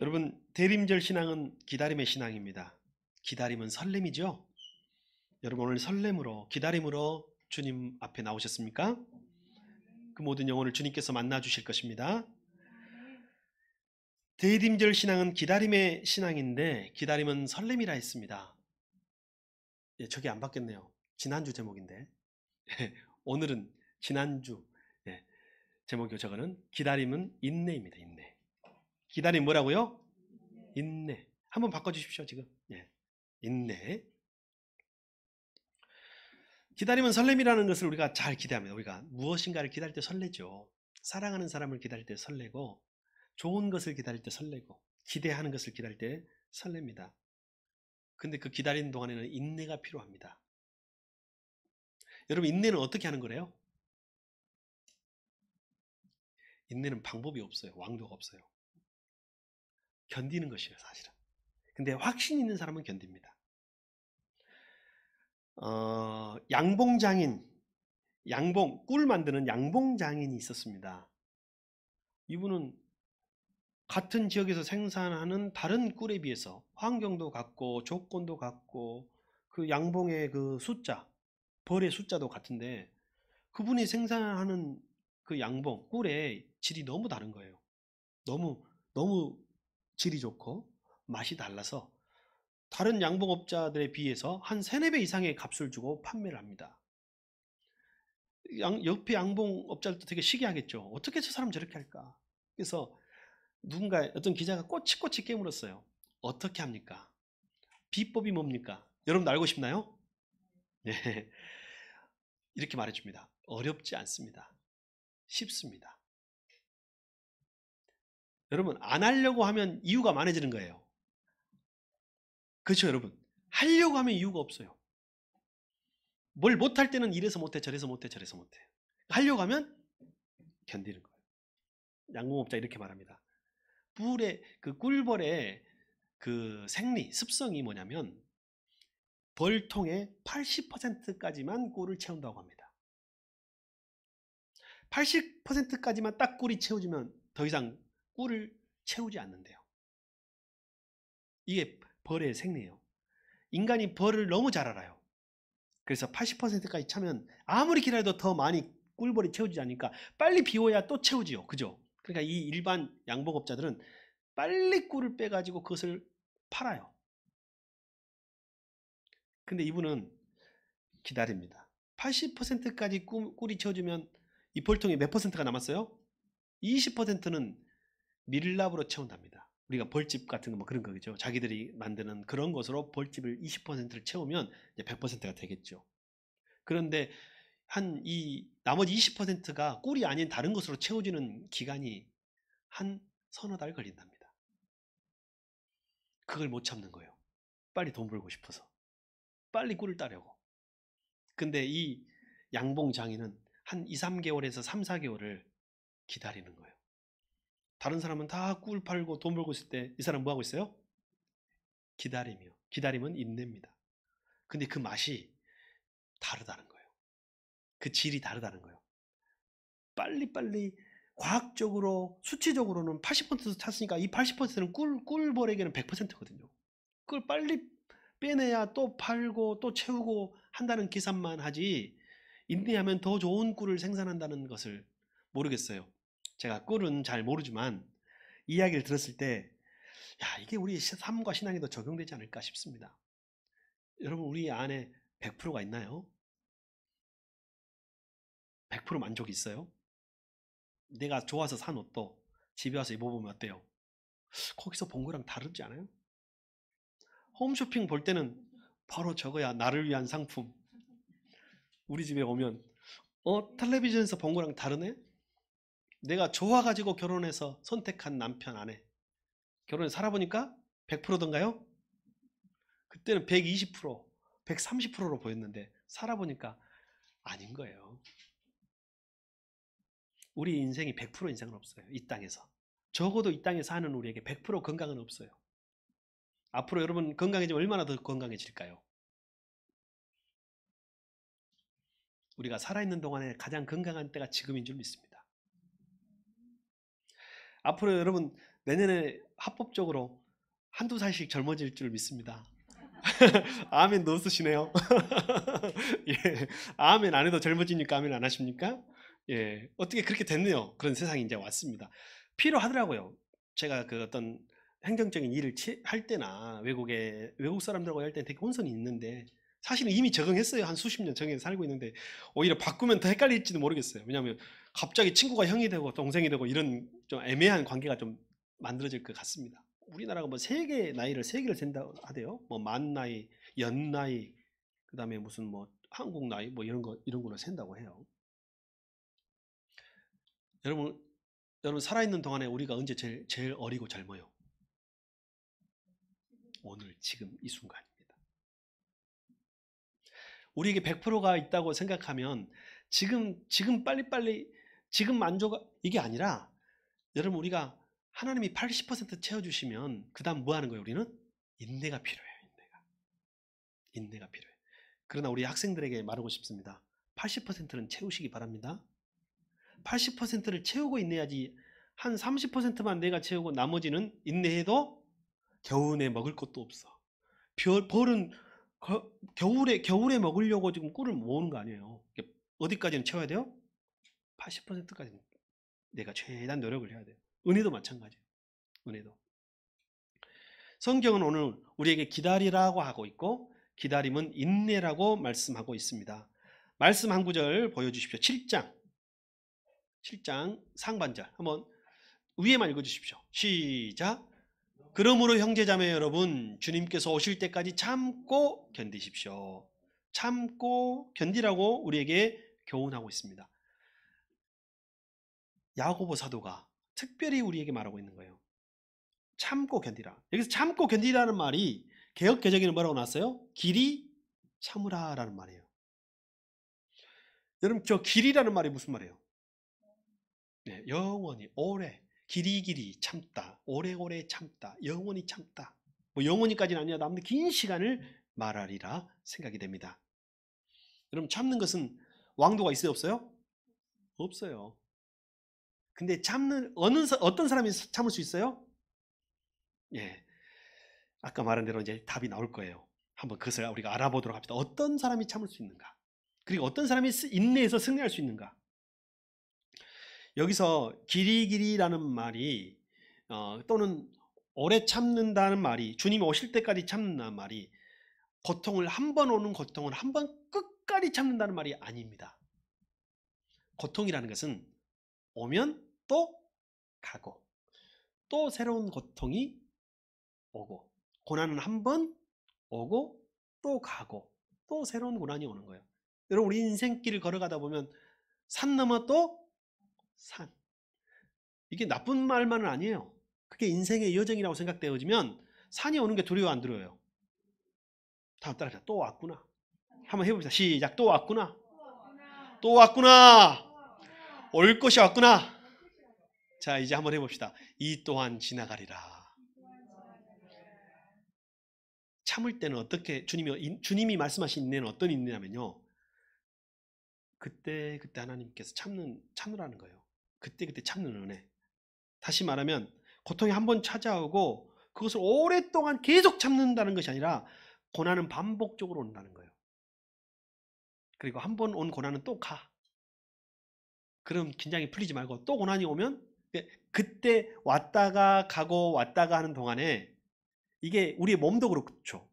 여러분, 대림절 신앙은 기다림의 신앙입니다. 기다림은 설렘이죠. 여러분, 오늘 설렘으로 기다림으로 주님 앞에 나오셨습니까? 그 모든 영혼을 주님께서 만나 주실 것입니다. 대림절 신앙은 기다림의 신앙인데 기다림은 설렘이라 했습니다. 예, 저게 안 바뀌었네요. 지난주 제목인데 오늘은 지난주 제목이 저거는 기다림은 인내입니다. 인내. 기다림 뭐라고요? 인내. 한번 바꿔주십시오. 지금. 예. 인내. 기다림은 설렘이라는 것을 우리가 잘 기대합니다. 우리가 무엇인가를 기다릴 때 설레죠. 사랑하는 사람을 기다릴 때 설레고, 좋은 것을 기다릴 때 설레고, 기대하는 것을 기다릴 때 설렙니다. 근데 그 기다리는 동안에는 인내가 필요합니다. 여러분, 인내는 어떻게 하는 거래요? 인내는 방법이 없어요. 왕도가 없어요. 견디는 것이에요, 사실은. 근데 확신 있는 사람은 견딥니다. 양봉장인, 꿀 만드는 양봉장인이 있었습니다. 이분은 같은 지역에서 생산하는 다른 꿀에 비해서 환경도 같고 조건도 같고 그 양봉의 그 숫자, 벌의 숫자도 같은데 그분이 생산하는 그 양봉, 꿀의 질이 너무 다른 거예요. 너무 질이 좋고 맛이 달라서 다른 양봉업자들에 비해서 한 3, 4배 이상의 값을 주고 판매를 합니다. 옆에 양봉업자들도 되게 시기하겠죠. 어떻게 저 사람 저렇게 할까? 그래서 누군가 어떤 기자가 꼬치꼬치 깨물었어요. 어떻게 합니까? 비법이 뭡니까? 여러분 알고 싶나요? 네. 이렇게 말해줍니다. 어렵지 않습니다. 쉽습니다. 여러분 안 하려고 하면 이유가 많아지는 거예요. 그렇죠, 여러분. 하려고 하면 이유가 없어요. 뭘 못할 때는 이래서 못해, 저래서 못해, 저래서 못해. 하려고 하면 견디는 거예요. 양봉업자 이렇게 말합니다. 그 꿀벌의 그 생리, 습성이 뭐냐면 벌통의 80%까지만 꿀을 채운다고 합니다. 80%까지만 딱 꿀이 채워지면 더 이상 꿀을 채우지 않는데요. 이게 벌의 생리예요. 인간이 벌을 너무 잘 알아요. 그래서 80%까지 차면 아무리 기다려도 더 많이 꿀벌이 채워지지 않으니까 빨리 비워야 또 채우지요. 그죠? 그러니까 이 일반 양봉업자들은 빨리 꿀을 빼가지고 그것을 팔아요. 근데 이분은 기다립니다. 80%까지 꿀이 채워지면 이 벌통에 몇 퍼센트가 남았어요? 20%는 밀랍으로 채운답니다. 우리가 벌집 같은 거 뭐 그런 거죠. 자기들이 만드는 그런 것으로 벌집을 20%를 채우면 이제 100%가 되겠죠. 그런데 한 이 나머지 20%가 꿀이 아닌 다른 것으로 채워지는 기간이 한 서너 달 걸린답니다. 그걸 못 참는 거예요. 빨리 돈 벌고 싶어서. 빨리 꿀을 따려고. 근데 이 양봉 장인은 한 2, 3개월에서 3, 4개월을 기다리는 거예요. 다른 사람은 다 꿀 팔고 돈 벌고 있을 때 이 사람 뭐 하고 있어요? 기다림이요. 기다림은 인내입니다. 근데 그 맛이 다르다는 거예요. 그 질이 다르다는 거예요. 빨리빨리 과학적으로 수치적으로는 80% 탔으니까 이 80%는 꿀벌에게는 100%거든요. 그걸 빨리 빼내야 또 팔고 또 채우고 한다는 계산만 하지 인내하면 더 좋은 꿀을 생산한다는 것을 모르겠어요. 제가 꿀은 잘 모르지만 이야기를 들었을 때 야, 이게 우리 삶과 신앙에도 적용되지 않을까 싶습니다. 여러분 우리 안에 100%가 있나요? 100% 만족이 있어요? 내가 좋아서 산 옷도 집에 와서 입어보면 어때요? 거기서 본 거랑 다르지 않아요? 홈쇼핑 볼 때는 바로 저거야 나를 위한 상품. 우리 집에 오면 텔레비전에서 본 거랑 다르네? 내가 좋아가지고 결혼해서 선택한 남편 아내 결혼해서 살아보니까 100%던가요? 그때는 120%, 130%로 보였는데 살아보니까 아닌 거예요. 우리 인생이 100% 인생은 없어요. 이 땅에서. 적어도 이 땅에 사는 우리에게 100% 건강은 없어요. 앞으로 여러분 건강해지면 얼마나 더 건강해질까요? 우리가 살아있는 동안에 가장 건강한 때가 지금인 줄 믿습니다. 앞으로 여러분 내년에 합법적으로 한두 살씩 젊어질 줄 믿습니다. 아멘 넣으시네요. 예, 아멘 안 해도 젊어지니까 아멘 안 하십니까? 예, 어떻게 그렇게 됐네요. 그런 세상이 이제 왔습니다. 필요하더라고요. 제가 그 어떤 행정적인 일을 할 때나 외국 사람들하고 할 때 되게 혼선이 있는데 사실은 이미 적응했어요. 한 수십 년 적응해서 살고 있는데 오히려 바꾸면 더 헷갈릴지도 모르겠어요. 왜냐하면 갑자기 친구가 형이 되고 동생이 되고 이런 좀 애매한 관계가 좀 만들어질 것 같습니다. 우리나라가 뭐 나이를 세 개를 센다 하대요. 뭐 만 나이, 연 나이, 그다음에 무슨 뭐 한국 나이 뭐 이런 걸로 센다고 해요. 여러분 살아있는 동안에 우리가 언제 제일 어리고 젊어요? 오늘 지금 이 순간입니다. 우리에게 100%가 있다고 생각하면 지금 빨리빨리 지금 만족 이게 아니라 여러분 우리가 하나님이 80% 채워주시면 그 다음 뭐 하는 거예요? 우리는 인내가 필요해요. 인내가 필요해요. 그러나 우리 학생들에게 말하고 싶습니다. 80%는 채우시기 바랍니다. 80%를 채우고 인내하지 한 30%만 내가 채우고 나머지는 인내해도 겨우내 먹을 것도 없어. 벌은 겨울에 먹으려고 지금 꿀을 모으는 거 아니에요. 어디까지는 채워야 돼요? 80%까지는 내가 최대한 노력을 해야 돼요. 은혜도 마찬가지예요. 은혜도. 성경은 오늘 우리에게 기다리라고 하고 있고 기다림은 인내라고 말씀하고 있습니다. 말씀 한 구절 보여주십시오. 7장 상반절 한번 위에만 읽어주십시오. 시작. 그러므로 형제자매 여러분 주님께서 오실 때까지 참고 견디십시오. 참고 견디라고 우리에게 교훈하고 있습니다. 야고보 사도가 특별히 우리에게 말하고 있는 거예요. 참고 견디라. 여기서 참고 견디라는 말이 개역 개정에는 뭐라고 나왔어요? 길이 참으라라는 말이에요. 여러분 저 길이라는 말이 무슨 말이에요? 네, 영원히 오래 길이 참다, 오래오래 참다, 영원히 참다. 뭐 영원히까지는 아니어도 아무튼 긴 시간을 말하리라 생각이 됩니다. 여러분 참는 것은 왕도가 있어요, 없어요? 없어요. 근데 어떤 사람이 참을 수 있어요? 예, 아까 말한 대로 이제 답이 나올 거예요. 한번 그것을 우리가 알아보도록 합시다. 어떤 사람이 참을 수 있는가? 그리고 어떤 사람이 인내해서 승리할 수 있는가? 여기서 길이라는 말이 또는 오래 참는다는 말이 주님이 오실 때까지 참는다는 말이 고통을 한 번 오는 고통을 한 번 끝까지 참는다는 말이 아닙니다. 고통이라는 것은 오면 또 가고 또 새로운 고통이 오고 고난은 한 번 오고 또 가고 또 새로운 고난이 오는 거예요. 여러분 우리 인생길을 걸어가다 보면 산 넘어 또 산. 이게 나쁜 말만은 아니에요. 그게 인생의 여정이라고 생각되어지면 산이 오는 게 두려워 안 들어요? 다음 따라서 또 왔구나. 한번 해봅시다. 시작. 또 왔구나. 또 왔구나. 올 것이 왔구나. 자 이제 한번 해봅시다. 이 또한 지나가리라. 참을 때는 어떻게 주님이 말씀하신 인내는 어떤 인내냐면요. 그때 하나님께서 참으라는 거예요. 그때 참는 은혜. 다시 말하면 고통이 한번 찾아오고 그것을 오랫동안 계속 참는다는 것이 아니라 고난은 반복적으로 온다는 거예요. 그리고 한 번 온 고난은 또 가. 그럼 긴장이 풀리지 말고 또 고난이 오면 그때 왔다가 가고 왔다가 하는 동안에 이게 우리의 몸도 그렇죠.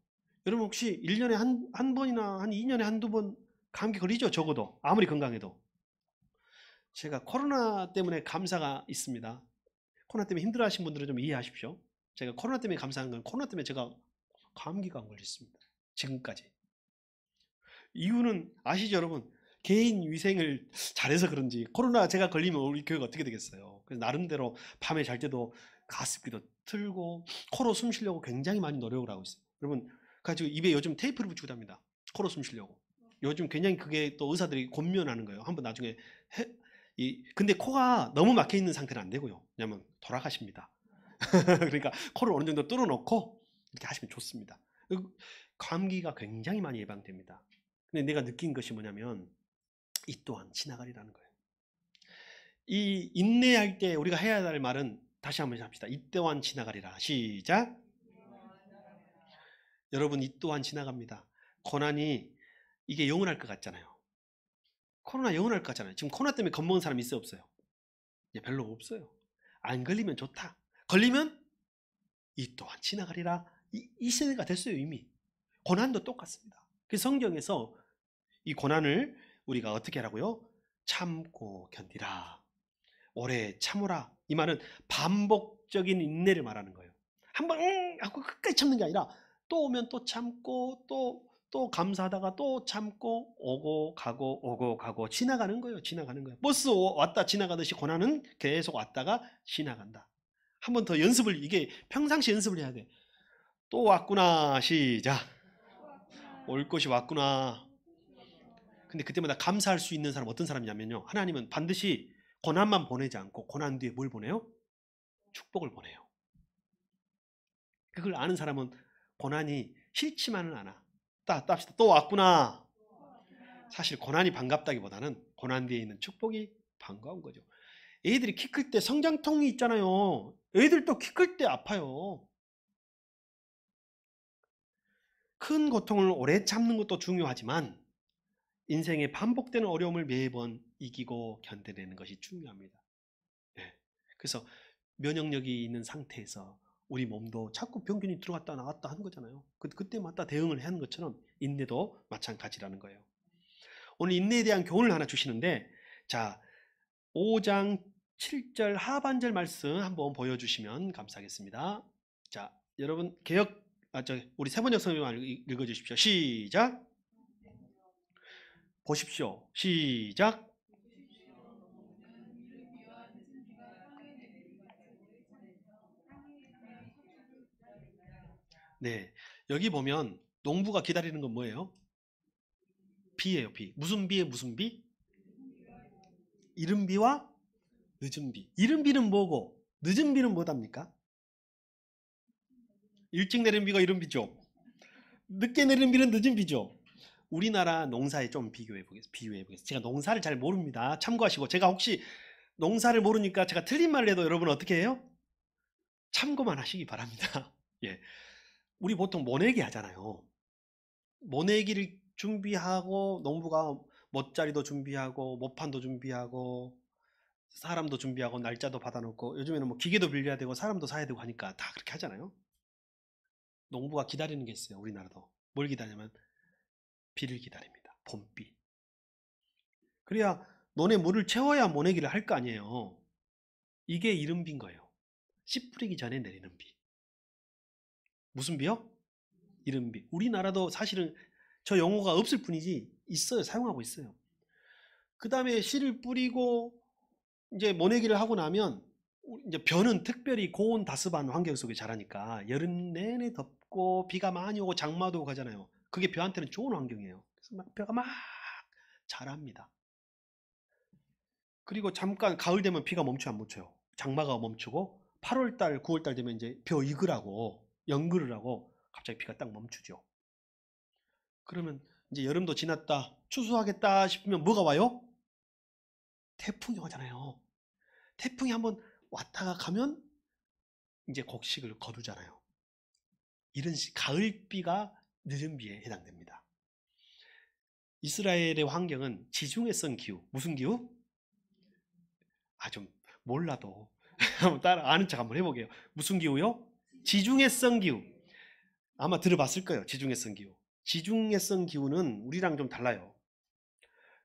여러분 혹시 1년에 한 번이나 한 2년에 한두 번 감기 걸리죠? 적어도 아무리 건강해도. 제가 코로나 때문에 감사가 있습니다. 코로나 때문에 힘들어하신 분들은 좀 이해하십시오. 제가 코로나 때문에 감사한 건 코로나 때문에 제가 감기가 안 걸렸습니다. 지금까지. 이유는 아시죠 여러분? 개인 위생을 잘해서 그런지 코로나 제가 걸리면 우리 교회가 어떻게 되겠어요? 그래서 나름대로 밤에 잘 때도 가습기도 틀고 코로 숨 쉬려고 굉장히 많이 노력을 하고 있어요. 여러분 가지고 입에 요즘 테이프를 붙이고 답니다. 코로 숨 쉬려고. 요즘 굉장히 그게 또 의사들이 권면하는 거예요. 한번 나중에 근데 코가 너무 막혀 있는 상태는 안 되고요. 왜냐면 돌아가십니다. 그러니까 코를 어느 정도 뚫어놓고 이렇게 하시면 좋습니다. 감기가 굉장히 많이 예방됩니다. 근데 내가 느낀 것이 뭐냐면 이 또한 지나가리라는 거예요. 이 인내할 때 우리가 해야 할 말은 다시 한번 합시다. 이 또한 지나가리라. 시작. 여러분, 이 또한 지나갑니다. 고난이 이게 영원할 것 같잖아요. 코로나 영원할 것 같잖아요. 지금 코로나 때문에 겁먹은 사람 있어요, 없어요? 별로 없어요. 안 걸리면 좋다. 걸리면 이 또한 지나가리라. 이 세대가 됐어요, 이미. 고난도 똑같습니다. 그래서 성경에서 이 고난을 우리가 어떻게 하라고요? 참고 견디라. 오래 참으라. 이 말은 반복적인 인내를 말하는 거예요. 한번 하고 끝까지 참는 게 아니라 또 오면 또 참고 또 감사하다가 또 참고 오고 가고 지나가는 거예요. 지나가는 거예요. 버스 왔다 지나가듯이 고난은 계속 왔다가 지나간다. 한 번 더 연습을, 이게 평상시 연습을 해야 돼. 또 왔구나. 시작. 올 것이 왔구나. 근데 그때마다 감사할 수 있는 사람 어떤 사람이냐면요, 하나님은 반드시 고난만 보내지 않고 고난 뒤에 뭘 보내요? 축복을 보내요. 그걸 아는 사람은 고난이 싫지만은 않아. 합시다. 또 왔구나. 사실 고난이 반갑다기보다는 고난 뒤에 있는 축복이 반가운 거죠. 애들이 키 클 때 성장통이 있잖아요. 애들도 키 클 때 아파요. 큰 고통을 오래 참는 것도 중요하지만 인생의 반복되는 어려움을 매번 이기고 견뎌내는 것이 중요합니다. 네. 그래서 면역력이 있는 상태에서 우리 몸도 자꾸 병균이 들어갔다 나갔다 하는 거잖아요. 그때마다 대응을 하는 것처럼 인내도 마찬가지라는 거예요. 오늘 인내에 대한 교훈을 하나 주시는데, 자, 5장 7절 하반절 말씀 한번 보여주시면 감사하겠습니다. 자, 여러분 우리 세번역 성경 읽어주십시오. 시작. 보십시오. 시작. 네, 여기 보면 농부가 기다리는 건 뭐예요? 비예요, 비. 무슨 비에 무슨 비? 이른 비와 늦은 비. 이른 비는 뭐고 늦은 비는 뭐답니까? 일찍 내리는 비가 이른 비죠. 늦게 내리는 비는 늦은 비죠. 우리나라 농사에 좀 비유해 보겠습니다. 제가 농사를 잘 모릅니다. 참고하시고, 제가 혹시 농사를 모르니까 제가 틀린 말을 해도 여러분 어떻게 해요? 참고만 하시기 바랍니다. 예. 우리 보통 모내기 하잖아요. 모내기를 준비하고 농부가 못자리도 준비하고 모판도 준비하고 사람도 준비하고 날짜도 받아놓고, 요즘에는 뭐 기계도 빌려야 되고 사람도 사야 되고 하니까 다 그렇게 하잖아요. 농부가 기다리는 게 있어요. 우리나라도 뭘 기다리냐면 비를 기다립니다. 봄비. 그래야 논에 물을 채워야 모내기를 할 거 아니에요. 이게 이른 비인 거예요. 씨 뿌리기 전에 내리는 비. 무슨 비요? 이른 비. 우리나라도 사실은 저 용어가 없을 뿐이지 있어요. 사용하고 있어요. 그 다음에 씨를 뿌리고 이제 모내기를 하고 나면 이제 벼는 특별히 고온 다습한 환경 속에 자라니까 여름 내내 덥고 비가 많이 오고 장마도 오고 하잖아요. 그게 벼한테는 좋은 환경이에요. 그래서 벼가 막 자랍니다. 그리고 잠깐 가을 되면 비가 멈춰 안 멈춰요? 장마가 멈추고 8월달 9월달 되면 이제 벼 익으라고 연글을 하고 갑자기 비가 딱 멈추죠. 그러면 이제 여름도 지났다 추수하겠다 싶으면 뭐가 와요? 태풍이 오잖아요. 태풍이 한번 왔다가 가면 이제 곡식을 거두잖아요. 이런 가을비가 늦은 비에 해당됩니다. 이스라엘의 환경은 지중해성 기후. 무슨 기후? 좀 몰라도 한번 따라 아는 척 한번 해보게요. 무슨 기후요? 지중해성 기후. 아마 들어봤을 거예요. 지중해성 기후. 지중해성 기후는 우리랑 좀 달라요.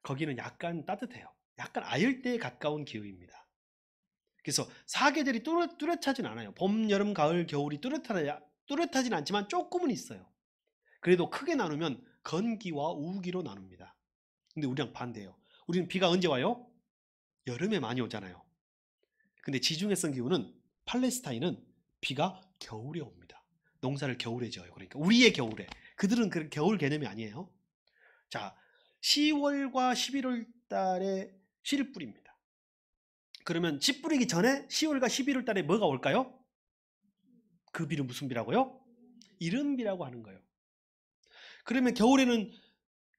거기는 약간 따뜻해요. 약간 아열대에 가까운 기후입니다. 그래서 사계절이 뚜렷하진 않아요. 봄, 여름, 가을, 겨울이 뚜렷하진 않지만 조금은 있어요. 그래도 크게 나누면 건기와 우기로 나눕니다. 근데 우리랑 반대예요. 우리는 비가 언제 와요? 여름에 많이 오잖아요. 근데 지중해성 기후는 팔레스타인은 비가 겨울에 옵니다. 농사를 겨울에 지어요. 그러니까 우리의 겨울에. 그들은 그 겨울 개념이 아니에요. 자, 10월과 11월 달에 씨를 뿌립니다. 그러면 씨 뿌리기 전에 10월과 11월 달에 뭐가 올까요? 그 비는 무슨 비라고요? 이른 비라고 하는 거예요. 그러면 겨울에는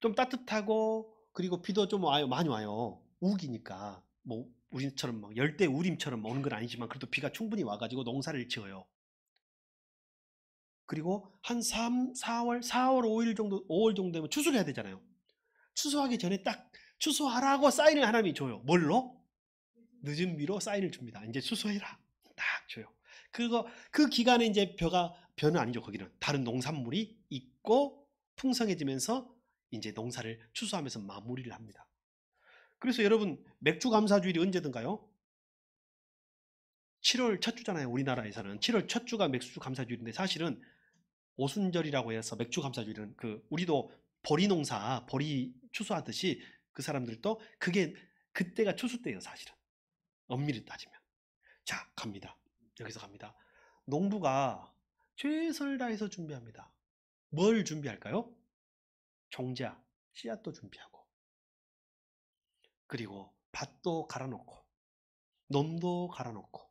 좀 따뜻하고 그리고 비도 좀 와요. 많이 와요. 우기니까. 뭐 우리처럼 막 열대 우림처럼 오는 건 아니지만 그래도 비가 충분히 와가지고 농사를 지어요. 그리고 한 4월 5일 정도, 5월 정도 되면 추수를 해야 되잖아요. 추수하기 전에 딱 추수하라고 사인을 하나님이 줘요. 뭘로? 늦은 비로 사인을 줍니다. 이제 추수해라. 딱 줘요. 그 기간에 이제 벼는 아니죠. 거기는 다른 농산물이 있고 풍성해지면서 이제 농사를 추수하면서 마무리를 합니다. 그래서 여러분 맥주 감사주일이 언제든가요? 7월 첫 주잖아요. 우리나라에서는 7월 첫 주가 맥주 감사주일인데 사실은 오순절이라고 해서 맥주 감사주일은 우리도 보리 농사, 보리 추수하듯이 그 사람들도 그때가 추수 때예요, 사실은. 엄밀히 따지면. 자, 갑니다. 여기서 갑니다. 농부가 최선을 다해서 준비합니다. 뭘 준비할까요? 종자, 씨앗도 준비하고, 그리고 밭도 갈아놓고, 놈도 갈아놓고,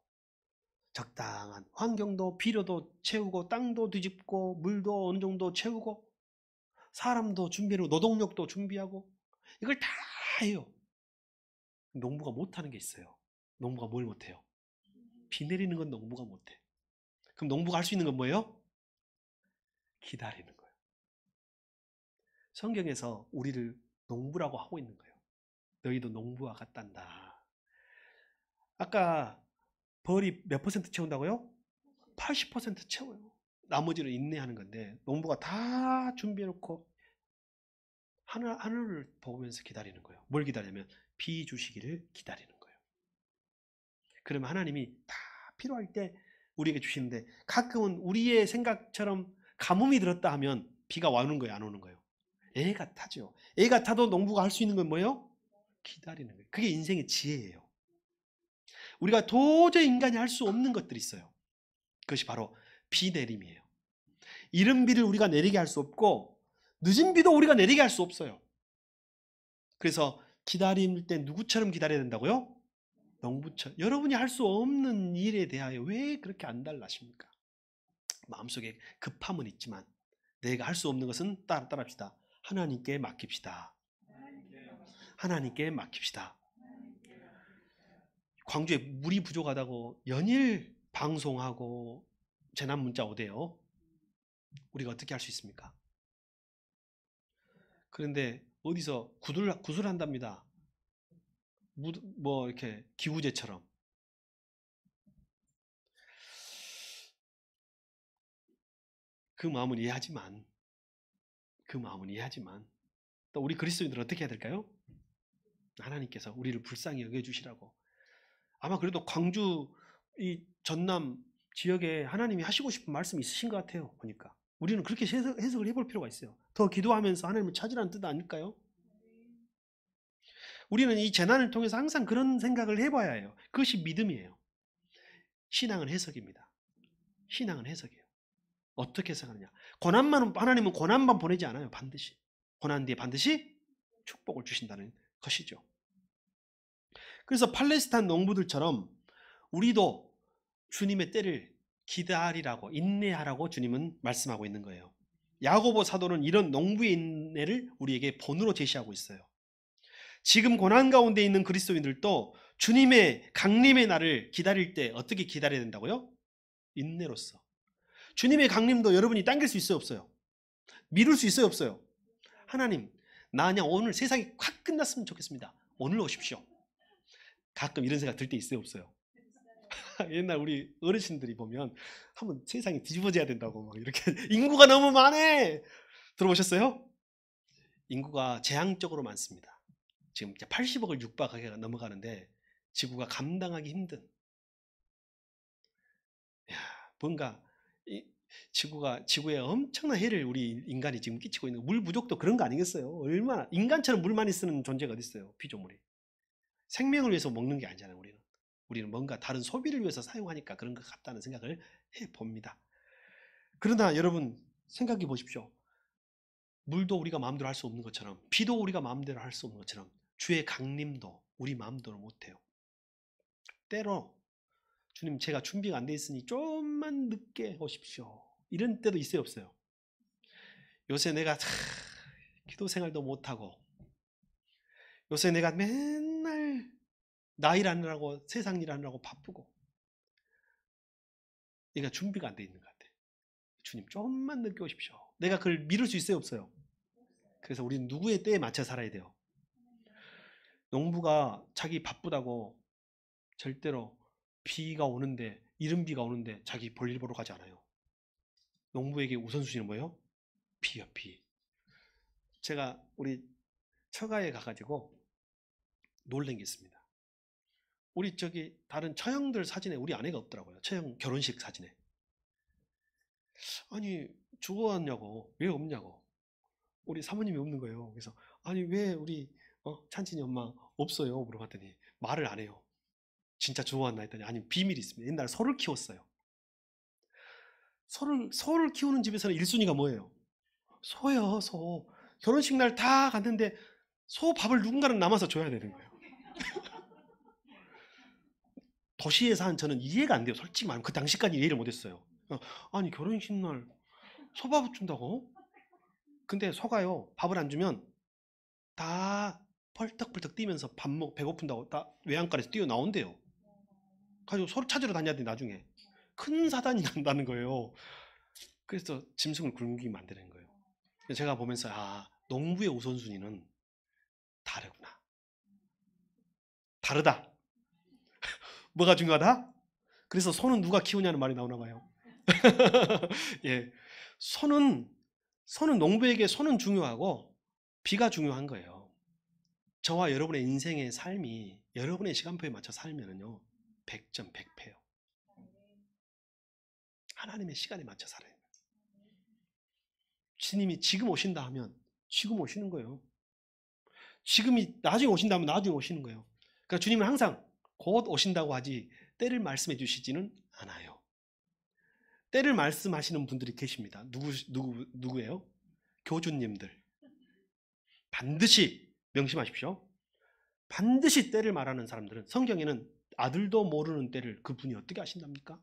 적당한 환경도 비료도 채우고, 땅도 뒤집고, 물도 어느 정도 채우고, 사람도 준비하고, 노동력도 준비하고, 이걸 다 해요. 농부가 못하는 게 있어요. 농부가 뭘 못해요? 비 내리는 건 농부가 못해. 그럼 농부가 할 수 있는 건 뭐예요? 기다리는 거예요. 성경에서 우리를 농부라고 하고 있는 거예요. 너희도 농부와 같단다. 아까 벌이 몇 퍼센트 채운다고요? 80% 채워요. 나머지는 인내하는 건데 농부가 다 준비해놓고 하늘을 보면서 기다리는 거예요. 뭘 기다리냐면 비 주시기를 기다리는 거예요. 그러면 하나님이 다 필요할 때 우리에게 주시는데 가끔은 우리의 생각처럼 가뭄이 들었다 하면 비가 와오는 거예요, 안 오는 거예요? 애가 타죠. 애가 타도 농부가 할 수 있는 건 뭐예요? 기다리는 거예요. 그게 인생의 지혜예요. 우리가 도저히 인간이 할 수 없는 것들이 있어요. 그것이 바로 비 내림이에요. 이른 비를 우리가 내리게 할 수 없고 늦은 비도 우리가 내리게 할 수 없어요. 그래서 기다릴 때 누구처럼 기다려야 된다고요? 농부처럼. 여러분이 할 수 없는 일에 대하여 왜 그렇게 안달나십니까? 마음속에 급함은 있지만 내가 할 수 없는 것은 따라합시다. 하나님께 맡깁시다. 하나님께 맡깁시다. 광주에 물이 부족하다고 연일 방송하고 재난 문자 오대요. 우리가 어떻게 할 수 있습니까? 그런데 어디서 구술한답니다. 뭐 이렇게 기우제처럼. 그 마음은 이해하지만 또 우리 그리스도인들은 어떻게 해야 될까요? 하나님께서 우리를 불쌍히 여겨주시라고. 아마 그래도 광주 이 전남 지역에 하나님이 하시고 싶은 말씀이 있으신 것 같아요. 보니까 우리는 그렇게 해석을 해볼 필요가 있어요. 더 기도하면서 하나님을 찾으라는 뜻 아닐까요? 우리는 이 재난을 통해서 항상 그런 생각을 해봐야 해요. 그것이 믿음이에요. 신앙은 해석입니다. 신앙은 해석이에요. 어떻게 해석하느냐? 하나님은 고난만 보내지 않아요. 반드시 고난 뒤에 반드시 축복을 주신다는 것이죠. 그래서 팔레스타인 농부들처럼 우리도 주님의 때를 기다리라고, 인내하라고 주님은 말씀하고 있는 거예요. 야고보 사도는 이런 농부의 인내를 우리에게 본으로 제시하고 있어요. 지금 고난 가운데 있는 그리스도인들도 주님의 강림의 날을 기다릴 때 어떻게 기다려야 된다고요? 인내로서. 주님의 강림도 여러분이 당길 수 있어요, 없어요? 미룰 수 있어요, 없어요? 하나님, 나 그냥 오늘 세상이 확 끝났으면 좋겠습니다. 오늘 오십시오. 가끔 이런 생각 들 때 있어요, 없어요? 옛날 우리 어르신들이 보면 한번 세상이 뒤집어져야 된다고 막 이렇게 인구가 너무 많아. 들어보셨어요? 인구가 재앙적으로 많습니다. 지금 80억을 육박하게 넘어가는데 지구가 감당하기 힘든. 뭔가 지구에 엄청난 해를 우리 인간이 지금 끼치고 있는 물 부족도 그런 거 아니겠어요? 얼마나 인간처럼 물 많이 쓰는 존재가 어디 있어요? 피조물이. 생명을 위해서 먹는 게 아니잖아요. 우리는 뭔가 다른 소비를 위해서 사용하니까 그런 것 같다는 생각을 해봅니다. 그러나 여러분 생각해 보십시오. 물도 우리가 마음대로 할 수 없는 것처럼 비도 우리가 마음대로 할 수 없는 것처럼 주의 강림도 우리 마음대로 못해요. 때로 주님 제가 준비가 안 돼 있으니 좀만 늦게 오십시오. 이런 때도 있어요, 없어요? 요새 내가 기도 생활도 못하고 요새 내가 맨날 나 일 하느라고 세상 일 하느라고 바쁘고 그러니까 준비가 안 돼 있는 것 같아. 주님 조금만 늦게 오십시오. 내가 그걸 미룰 수 있어요 없어요? 그래서 우리는 누구의 때에 맞춰 살아야 돼요. 농부가 자기 바쁘다고 절대로 비가 오는데 이른 비가 오는데 자기 볼일 보러 가지 않아요. 농부에게 우선순위는 뭐예요? 비요 비. 제가 우리 처가에 가가지고 놀란 게 있습니다. 우리 저기 다른 처형들 사진에 우리 아내가 없더라고요. 처형 결혼식 사진에. 아니 죽어왔냐고 왜 없냐고 우리 사모님이 없는 거예요. 그래서 아니 왜 우리 찬진이 엄마 없어요 물어봤더니 말을 안 해요. 진짜 죽어왔나 했더니 아니 비밀이 있습니다. 옛날에 소를 키웠어요. 소를 키우는 집에서는 1순위가 뭐예요? 소요 소. 결혼식 날 다 갔는데 소 밥을 누군가는 남아서 줘야 되는 거예요. 도시에 사는 저는 이해가 안 돼요. 솔직히 말하면 그 당시까지 이해를 못했어요. 아니 결혼식 날 소밥을 준다고? 근데 소가요 밥을 안 주면 다 펄떡펄떡 뛰면서 배고픈다고 다 외양간에서 뛰어나온대요. 가지고 소를 찾으러 다녀야 돼 나중에. 큰 사단이 난다는 거예요. 그래서 짐승을 굶기면 안 되는 거예요. 제가 보면서 농부의 우선순위는 다르구나. 다르다. 뭐가 중요하다? 그래서 소는 누가 키우냐는 말이 나오나 봐요. 예, 소는 농부에게 소는 중요하고 비가 중요한 거예요. 저와 여러분의 인생의 삶이 여러분의 시간표에 맞춰 살면은요 100점 100패요. 하나님의 시간에 맞춰 살아요. 주님이 지금 오신다 하면 지금 오시는 거예요. 지금이 나중에 오신다 하면 나중에 오시는 거예요. 그러니까 주님은 항상 곧 오신다고 하지 때를 말씀해 주시지는 않아요. 때를 말씀하시는 분들이 계십니다. 누구예요? 교주님들. 반드시 명심하십시오. 반드시 때를 말하는 사람들은 성경에는 아들도 모르는 때를 그분이 어떻게 아신답니까?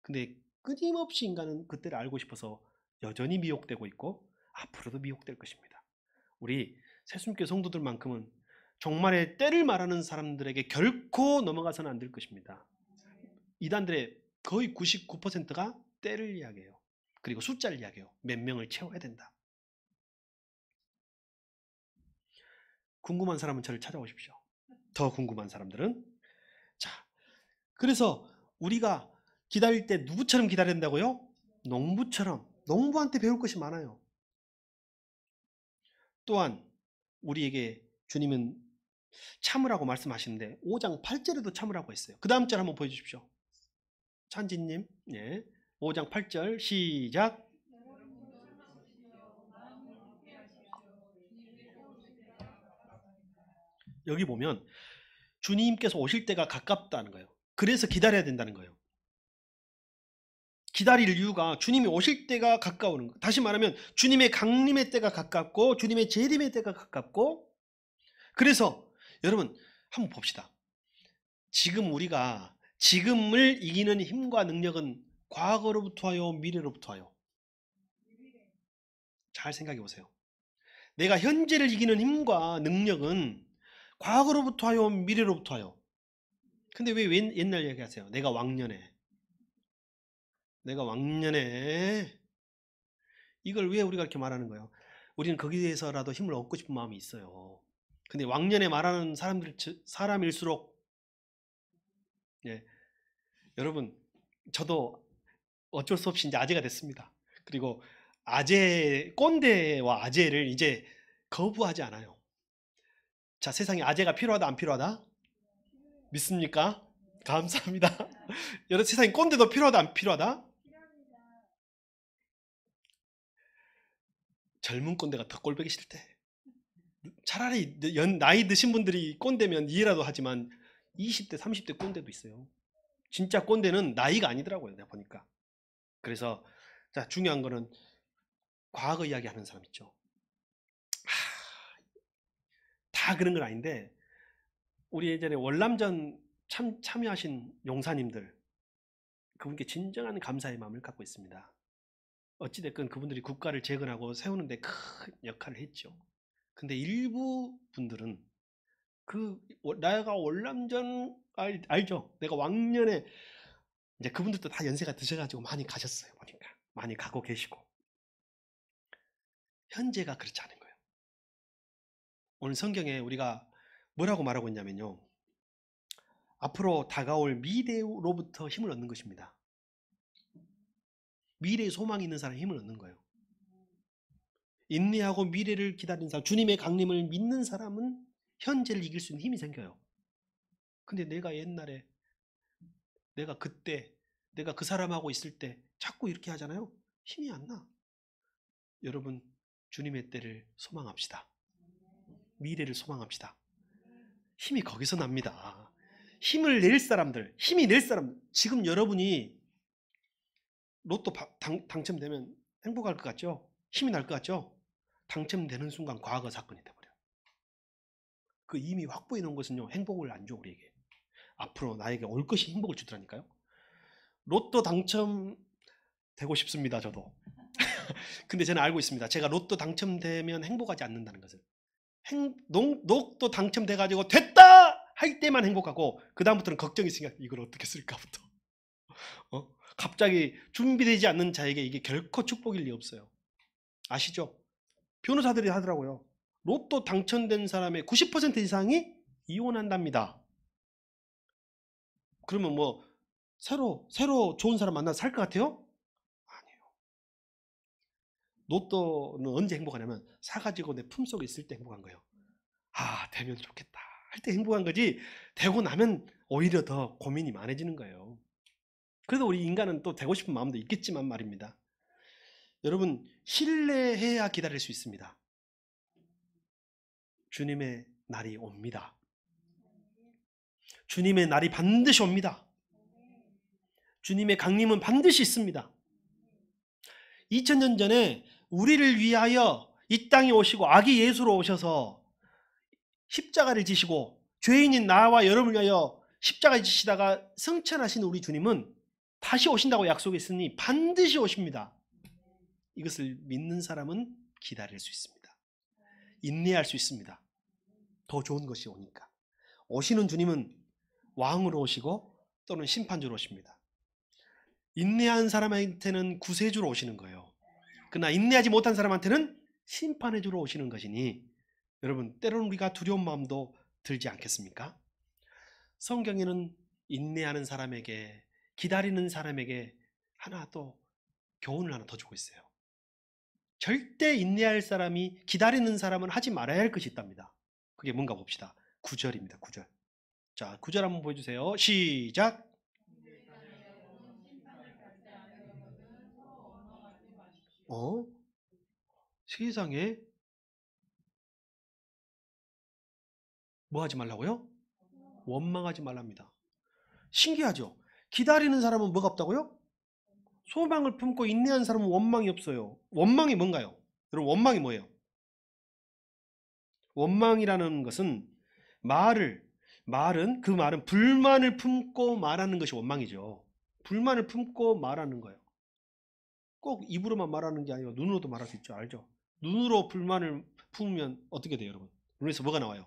근데 끊임없이 인간은 그 때를 알고 싶어서 여전히 미혹되고 있고 앞으로도 미혹될 것입니다. 우리 새순교 성도들만큼은 종말의 때를 말하는 사람들에게 결코 넘어가서는 안 될 것입니다. 이단들의 거의 99%가 때를 이야기해요. 그리고 숫자를 이야기해요. 몇 명을 채워야 된다. 궁금한 사람은 저를 찾아오십시오. 더 궁금한 사람들은. 자, 그래서 우리가 기다릴 때 누구처럼 기다려야 된다고요? 농부처럼. 농부한테 배울 것이 많아요. 또한 우리에게 주님은 참으라고 말씀하시는데 5장 8절에도 참으라고 했어요. 그 다음 절 한번 보여주십시오. 찬지님, 5장 8절 시작. 여기 보면 주님께서 오실 때가 가깝다는 거예요. 그래서 기다려야 된다는 거예요. 기다릴 이유가 주님이 오실 때가 가까우는 거예요. 다시 말하면 주님의 강림의 때가 가깝고 주님의 재림의 때가 가깝고 그래서 여러분 한번 봅시다. 지금 우리가 지금을 이기는 힘과 능력은 과거로부터 와요? 미래로부터 와요? 잘 생각해 보세요. 내가 현재를 이기는 힘과 능력은 과거로부터 와요? 미래로부터 와요? 근데 왜 옛날 얘기하세요? 내가 왕년에 이걸 왜 우리가 이렇게 말하는 거예요? 우리는 거기에서라도 힘을 얻고 싶은 마음이 있어요. 근데 왕년에 말하는 사람일수록 예, 여러분 저도 어쩔 수 없이 이제 아재가 됐습니다. 그리고 꼰대와 아재를 이제 거부하지 않아요. 자, 세상에 아재가 필요하다 안 필요하다? 믿습니까? 감사합니다. 여러 세상에 꼰대도 필요하다 안 필요하다? 젊은 꼰대가 더 꼴보기 싫대. 차라리 나이 드신 분들이 꼰대면 이해라도 하지만 20대 30대 꼰대도 있어요. 진짜 꼰대는 나이가 아니더라고요. 내가 보니까. 그래서 자, 중요한 거는 과거 이야기 하는 사람 있죠. 다 그런 건 아닌데 우리 예전에 월남전 참여하신 용사님들 그분께 진정한 감사의 마음을 갖고 있습니다. 어찌됐건 그분들이 국가를 재건하고 세우는 데 큰 역할을 했죠. 근데 일부 분들은 내가 월남전 알죠? 내가 왕년에 이제 그분들도 다 연세가 드셔가지고 많이 가셨어요. 보니까 많이 가고 계시고. 현재가 그렇지 않은 거예요. 오늘 성경에 우리가 뭐라고 말하고 있냐면요, 앞으로 다가올 미래로부터 힘을 얻는 것입니다. 미래에 소망이 있는 사람이 힘을 얻는 거예요. 인내하고 미래를 기다리는 사람, 주님의 강림을 믿는 사람은 현재를 이길 수 있는 힘이 생겨요. 근데 내가 옛날에, 내가 그때, 내가 그 사람하고 있을 때 자꾸 이렇게 하잖아요. 힘이 안 나. 여러분, 주님의 때를 소망합시다. 미래를 소망합시다. 힘이 거기서 납니다. 힘을 낼 사람들, 힘이 낼 사람들. 지금 여러분이 로또 당첨되면 행복할 것 같죠? 힘이 날 것 같죠? 당첨되는 순간 과거 사건이 돼버려요. 그 이미 확보해 놓은 것은요, 행복을 안 줘, 우리에게. 앞으로 나에게 올 것이 행복을 주더라니까요. 로또 당첨되고 싶습니다, 저도. 근데 저는 알고 있습니다. 제가 로또 당첨되면 행복하지 않는다는 것을. 로또 당첨돼가지고 됐다! 할 때만 행복하고 그 다음부터는 걱정이 있으니까 이걸 어떻게 쓸까부터. 갑자기 준비되지 않는 자에게 이게 결코 축복일 리 없어요. 아시죠? 변호사들이 하더라고요. 로또 당첨된 사람의 90% 이상이 이혼한답니다. 그러면 뭐 새로 좋은 사람 만나서 살 것 같아요? 아니에요. 로또는 언제 행복하냐면 사가지고 내 품속에 있을 때 행복한 거예요. 아, 되면 좋겠다 할 때 행복한 거지, 되고 나면 오히려 더 고민이 많아지는 거예요. 그래도 우리 인간은 또 되고 싶은 마음도 있겠지만 말입니다. 여러분, 신뢰해야 기다릴 수 있습니다. 주님의 날이 옵니다. 주님의 날이 반드시 옵니다. 주님의 강림은 반드시 있습니다. 2000년 전에 우리를 위하여 이 땅에 오시고 아기 예수로 오셔서 십자가를 지시고 죄인인 나와 여러분을 위하여 십자가를 지시다가 승천하신 우리 주님은 다시 오신다고 약속했으니 반드시 오십니다. 이것을 믿는 사람은 기다릴 수 있습니다. 인내할 수 있습니다. 더 좋은 것이 오니까. 오시는 주님은 왕으로 오시고 또는 심판주로 오십니다. 인내한 사람한테는 구세주로 오시는 거예요. 그러나 인내하지 못한 사람한테는 심판의 주로 오시는 것이니 여러분, 때로는 우리가 두려운 마음도 들지 않겠습니까? 성경에는 인내하는 사람에게, 기다리는 사람에게 하나 또 교훈을 하나 더 주고 있어요. 절대 인내할 사람이, 기다리는 사람은 하지 말아야 할 것이 있답니다. 그게 뭔가 봅시다. 9절입니다. 9절. 자, 9절 한번 보여주세요. 시작. 세상에 뭐 하지 말라고요? 원망하지 말랍니다. 신기하죠? 기다리는 사람은 뭐가 없다고요? 소망을 품고 인내한 사람은 원망이 없어요. 원망이 뭔가요? 여러분, 원망이 뭐예요? 원망이라는 것은 그 말은 불만을 품고 말하는 것이 원망이죠. 불만을 품고 말하는 거예요. 꼭 입으로만 말하는 게 아니고 눈으로도 말할 수 있죠. 알죠? 눈으로 불만을 품으면 어떻게 돼요, 여러분? 눈에서 뭐가 나와요?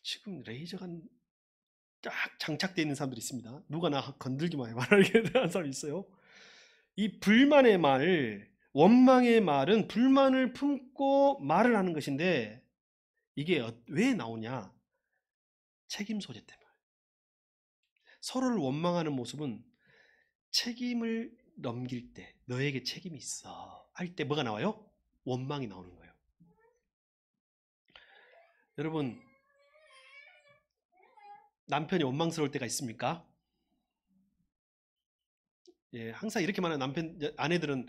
지금 레이저가 딱 장착되어 있는 사람들이 있습니다. 누가 나 건들지 마요 말하게 하는 사람이 있어요. 이 불만의 말, 원망의 말은 불만을 품고 말을 하는 것인데 이게 왜 나오냐? 책임 소재 때문에. 서로를 원망하는 모습은 책임을 넘길 때, 너에게 책임이 있어 할 때 뭐가 나와요? 원망이 나오는 거예요. 여러분, 남편이 원망스러울 때가 있습니까? 예, 항상 이렇게 말하는 아내들은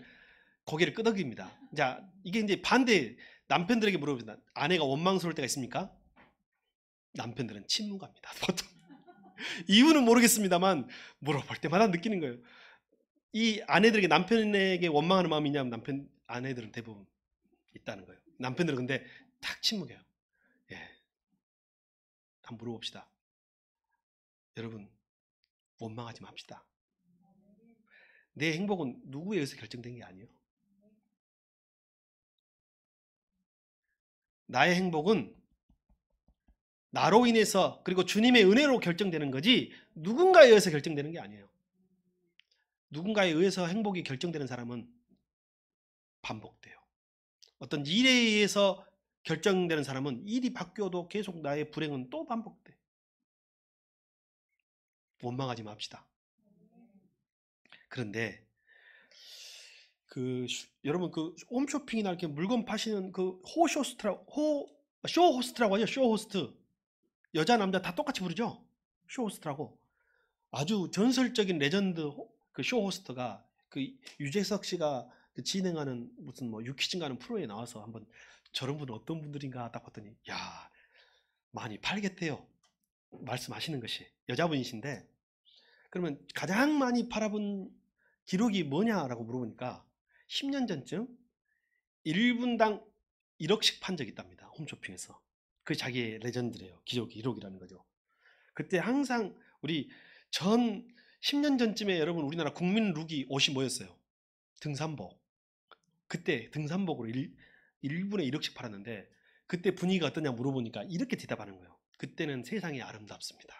고개를 끄덕입니다. 자, 이게 이제 반대, 남편들에게 물어봅니다. 아내가 원망스러울 때가 있습니까? 남편들은 침묵합니다. 보통. 이유는 모르겠습니다만 물어볼 때마다 느끼는 거예요. 이 아내들에게 남편에게 원망하는 마음이 있냐면 아내들은 대부분 있다는 거예요. 남편들은 근데 탁 침묵해요. 예, 한번 물어봅시다. 여러분, 원망하지 맙시다. 내 행복은 누구에 의해서 결정된 게 아니에요. 나의 행복은 나로 인해서 그리고 주님의 은혜로 결정되는 거지 누군가에 의해서 결정되는 게 아니에요. 누군가에 의해서 행복이 결정되는 사람은 반복돼요. 어떤 일에 의해서 결정되는 사람은 일이 바뀌어도 계속 나의 불행은 또 반복돼. 원망하지 맙시다. 그런데 여러분 홈쇼핑이나 이렇게 물건 파시는 쇼호스트라고 하죠. 쇼호스트. 여자 남자 다 똑같이 부르죠. 쇼호스트라고. 아주 전설적인 레전드 쇼호스트가 유재석 씨가 진행하는 무슨 유퀴즈인가 하는 프로에 나와서 한번 저런 분은 어떤 분들인가 딱 봤더니 야 많이 팔겠대요. 말씀하시는 것이 여자분이신데 그러면 가장 많이 팔아본 기록이 뭐냐라고 물어보니까 10년 전쯤 1분당 1억씩 판 적이 있답니다. 홈쇼핑에서. 그게 자기의 레전드래요. 기록이라는 거죠. 그때 항상 우리 10년 전쯤에 여러분 우리나라 국민 룩이 옷이 뭐였어요? 등산복. 그때 등산복으로 1분에 1억씩 팔았는데 그때 분위기가 어떠냐 물어보니까 이렇게 대답하는 거예요. 그때는 세상이 아름답습니다.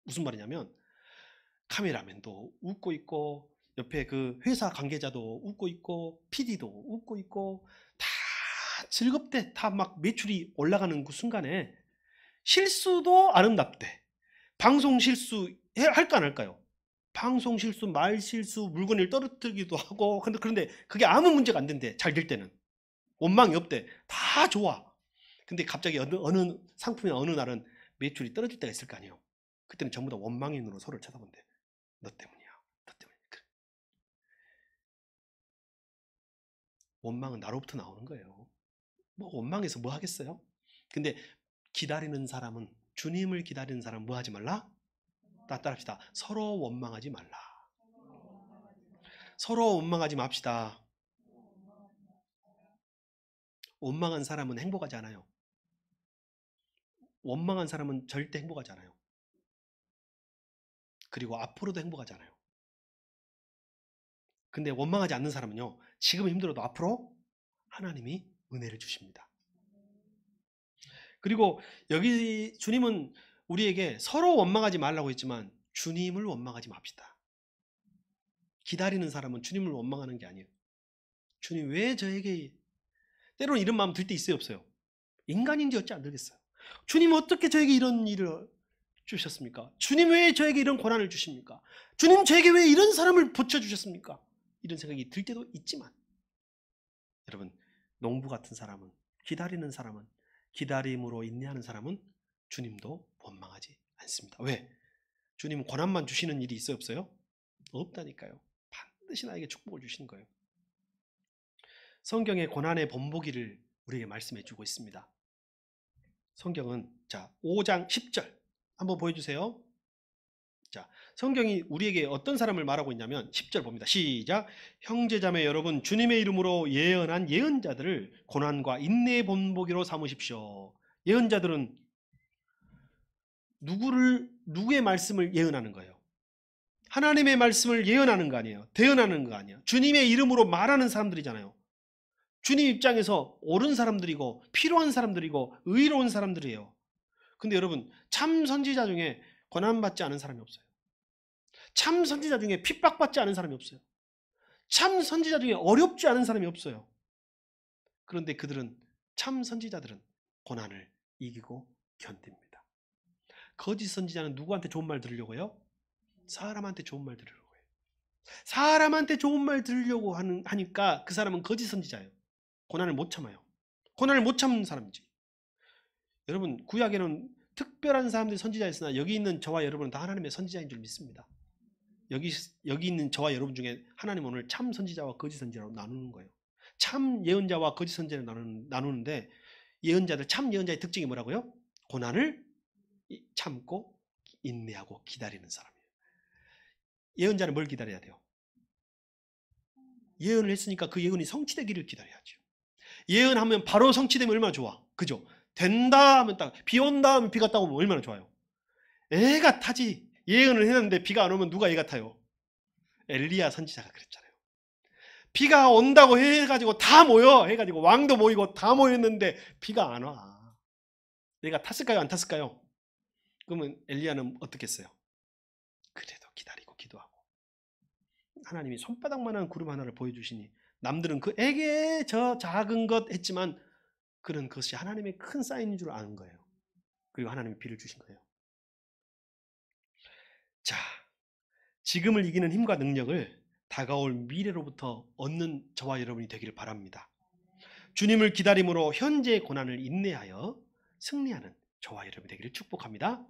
무슨 말이냐면 카메라맨도 웃고 있고 옆에 그 회사 관계자도 웃고 있고 PD도 웃고 있고 다 즐겁대. 다 막 매출이 올라가는 그 순간에 실수도 아름답대. 방송 실수 할까 안 할까요? 방송 실수, 말 실수, 물건을 떨어뜨리기도 하고 그런데 그게 아무 문제가 안 된대. 잘 될 때는. 원망이 없대. 다 좋아. 근데 갑자기 어느 상품이나 어느 날은 매출이 떨어질 때가 있을 거 아니에요. 그때는 전부 다 원망의 눈으로 서로를 쳐다본대. 너 때문이야. 너 때문이야. 원망은 나로부터 나오는 거예요. 원망해서 뭐 하겠어요? 근데 기다리는 사람은 주님을 기다리는 사람은 뭐 하지 말라? 따라합시다. 서로 원망하지 말라. 서로 원망하지 맙시다. 원망한 사람은 행복하지 않아요. 원망한 사람은 절대 행복하지 않아요. 그리고 앞으로도 행복하지 않아요. 근데 원망하지 않는 사람은요, 지금 힘들어도 앞으로 하나님이 은혜를 주십니다. 그리고 여기 주님은 우리에게 서로 원망하지 말라고 했지만 주님을 원망하지 맙시다. 기다리는 사람은 주님을 원망하는 게 아니에요. 주님 왜 저에게, 때로는 이런 마음 들 때 있어요 없어요? 인간인지 어찌 안 들겠어요? 주님 어떻게 저에게 이런 일을 주셨습니까? 주님 왜 저에게 이런 고난을 주십니까? 주님 저에게 왜 이런 사람을 붙여주셨습니까? 이런 생각이 들 때도 있지만 여러분 농부 같은 사람은, 기다리는 사람은, 기다림으로 인내하는 사람은 주님도 원망하지 않습니다. 왜? 주님은 고난만 주시는 일이 있어요 없어요? 없다니까요. 반드시 나에게 축복을 주시는 거예요. 성경의 고난의 본보기를 우리에게 말씀해 주고 있습니다. 성경은 5장 10절 한번 보여주세요. 성경이 우리에게 어떤 사람을 말하고 있냐면 10절 봅니다. 시작. 형제자매 여러분, 주님의 이름으로 예언한 예언자들을 고난과 인내의 본보기로 삼으십시오. 예언자들은 누구의 말씀을 예언하는 거예요? 하나님의 말씀을 예언하는 거 아니에요. 대언하는 거 아니에요. 주님의 이름으로 말하는 사람들이잖아요. 주님 입장에서 옳은 사람들이고 필요한 사람들이고 의로운 사람들이에요. 근데 여러분 참 선지자 중에 고난받지 않은 사람이 없어요. 참 선지자 중에 핍박받지 않은 사람이 없어요. 참 선지자 중에 어렵지 않은 사람이 없어요. 그런데 참 선지자들은 고난을 이기고 견딥니다. 거짓 선지자는 누구한테 좋은 말 들으려고 해요? 사람한테 좋은 말 들으려고 해요. 사람한테 좋은 말 들으려고 하니까 그 사람은 거짓 선지자예요. 고난을 못 참아요. 고난을 못 참는 사람이지. 여러분 구약에는 특별한 사람들이 선지자였으나 여기 있는 저와 여러분은 다 하나님의 선지자인 줄 믿습니다. 여기 있는 저와 여러분 중에 하나님 오늘 참 선지자와 거짓 선지자로 나누는 거예요. 참 예언자와 거짓 선지자를 나누는데 참 예언자의 특징이 뭐라고요? 고난을 참고 인내하고 기다리는 사람이에요. 예언자는 뭘 기다려야 돼요? 예언을 했으니까 그 예언이 성취되기를 기다려야죠. 예언하면 바로 성취되면 얼마나 좋아. 그죠? 된다 하면 비 온다 하면 비가 따고 오면 얼마나 좋아요. 애가 타지. 예언을 했는데 비가 안 오면 누가 애가 타요? 엘리야 선지자가 그랬잖아요. 비가 온다고 해가지고 다 모여 해가지고 왕도 모이고 다 모였는데 비가 안 와. 내가 탔을까요? 안 탔을까요? 그러면 엘리야는 어떻게 했어요? 그래도 기다리고 기도하고 하나님이 손바닥만한 구름 하나를 보여주시니 남들은 그에게 저 작은 것 했지만 그는 그것이 하나님의 큰 사인인 줄 아는 거예요. 그리고 하나님이 비를 주신 거예요. 자, 지금을 이기는 힘과 능력을 다가올 미래로부터 얻는 저와 여러분이 되기를 바랍니다. 주님을 기다림으로 현재의 고난을 인내하여 승리하는 저와 여러분이 되기를 축복합니다.